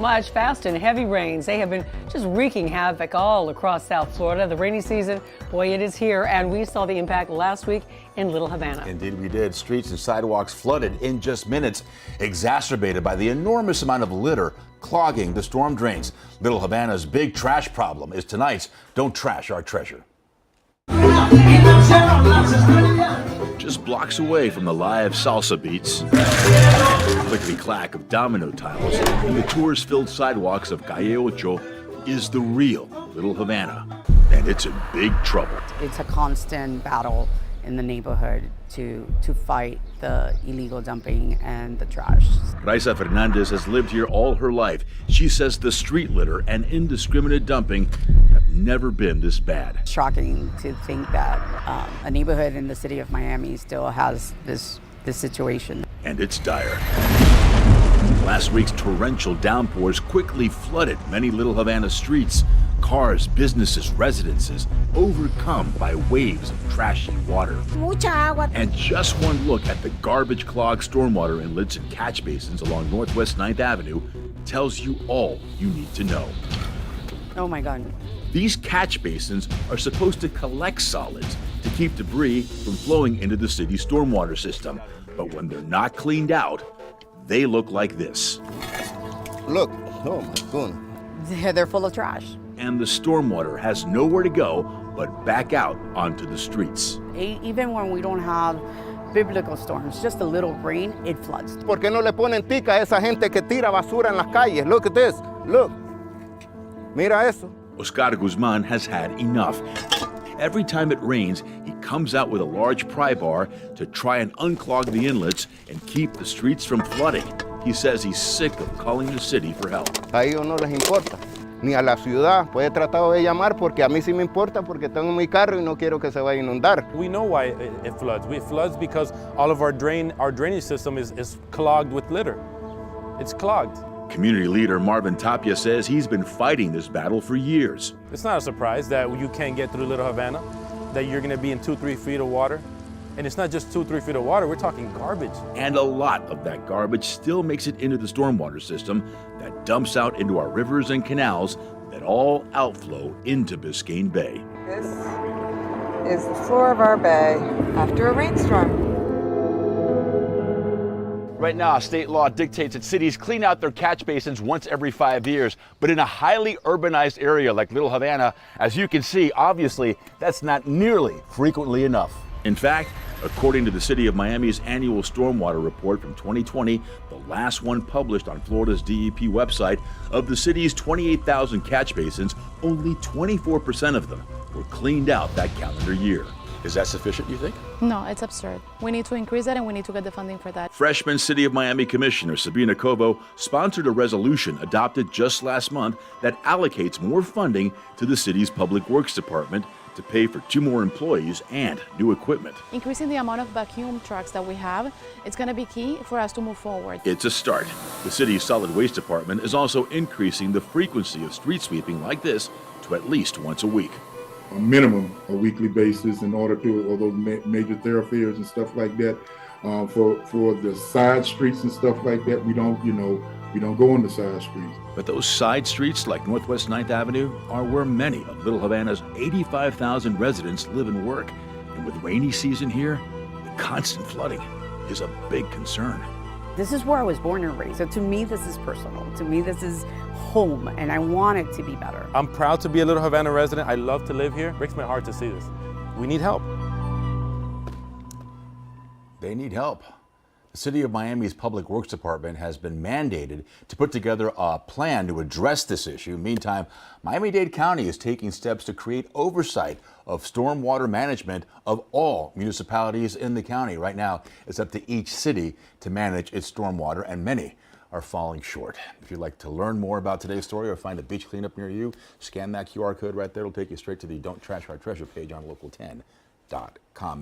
Much fast and heavy rains. They have been just wreaking havoc all across South Florida. The rainy season, boy, it is here, and we saw the impact last week in Little Havana. Indeed we did. Streets and sidewalks flooded in just minutes, exacerbated by the enormous amount of litter clogging the storm drains. Little Havana's big trash problem is tonight's Don't Trash Our Treasure. Just blocks away from the live salsa beats, clickety-clack of domino tiles, and the tourist-filled sidewalks of Calle Ocho is the real Little Havana, and it's in big trouble. It's a constant battle in the neighborhood to fight the illegal dumping and the trash. Raisa Fernandez has lived here all her life. She says the street litter and indiscriminate dumping have never been this bad. Shocking to think that a neighborhood in the city of Miami still has this situation. And it's dire. Last week's torrential downpours quickly flooded many Little Havana streets. Cars, businesses, residences overcome by waves of trashy water. Mucha agua. And just one look at the garbage-clogged stormwater inlets and catch basins along Northwest 9th Avenue tells you all you need to know. Oh my God. These catch basins are supposed to collect solids to keep debris from flowing into the city's stormwater system. But when they're not cleaned out, they look like this. Look, oh my goodness. They're full of trash. And the stormwater has nowhere to go but back out onto the streets. Even when we don't have biblical storms, just a little rain, it floods. ¿Por qué no le ponen tica a esa gente que tira basura en las calles? Look at this, look. Mira eso. Oscar Guzman has had enough. Every time it rains, he comes out with a large pry bar to try and unclog the inlets and keep the streets from flooding. He says he's sick of calling the city for help. A ellos no les importa, ni a la ciudad. Pues he tratado de llamar porque a mí sí me importa porque tengo mi carro y no quiero que se vaya a inundar. We know why it floods. It floods because all of our drainage system is clogged with litter. It's clogged. Community leader Marvin Tapia says he's been fighting this battle for years. It's not a surprise that you can't get through Little Havana, that you're going to be in 2-3 feet of water. And it's not just 2-3 feet of water, we're talking garbage. And a lot of that garbage still makes it into the stormwater system that dumps out into our rivers and canals that all outflow into Biscayne Bay. This is the floor of our bay after a rainstorm. Right now, state law dictates that cities clean out their catch basins once every 5 years. But in a highly urbanized area like Little Havana, as you can see, obviously, that's not nearly frequently enough. In fact, according to the City of Miami's annual stormwater report from 2020, the last one published on Florida's DEP website, of the city's 28,000 catch basins, only 24% of them were cleaned out that calendar year. Is that sufficient, you think? No, it's absurd. We need to increase that and we need to get the funding for that. Freshman City of Miami Commissioner Sabina Cobo sponsored a resolution adopted just last month that allocates more funding to the city's Public Works Department to pay for 2 more employees and new equipment. Increasing the amount of vacuum trucks that we have, it's going to be key for us to move forward. It's a start. The city's Solid Waste Department is also increasing the frequency of street sweeping like this to at least once a week. A minimum a weekly basis in order to, although major thoroughfares and stuff like that, for the side streets and stuff like that, we don't go on the side streets. But those side streets like Northwest 9th Avenue are where many of Little Havana's 85,000 residents live and work. And with rainy season here, the constant flooding is a big concern. This is where I was born and raised. So to me, this is personal. To me, this is home, and I want it to be better. I'm proud to be a Little Havana resident. I love to live here. It breaks my heart to see this. We need help. They need help. The City of Miami's Public Works Department has been mandated to put together a plan to address this issue. Meantime, Miami-Dade County is taking steps to create oversight of stormwater management of all municipalities in the county. Right now, it's up to each city to manage its stormwater, and many are falling short. If you'd like to learn more about today's story or find a beach cleanup near you, scan that QR code right there. It'll take you straight to the Don't Trash Our Treasure page on local10.com.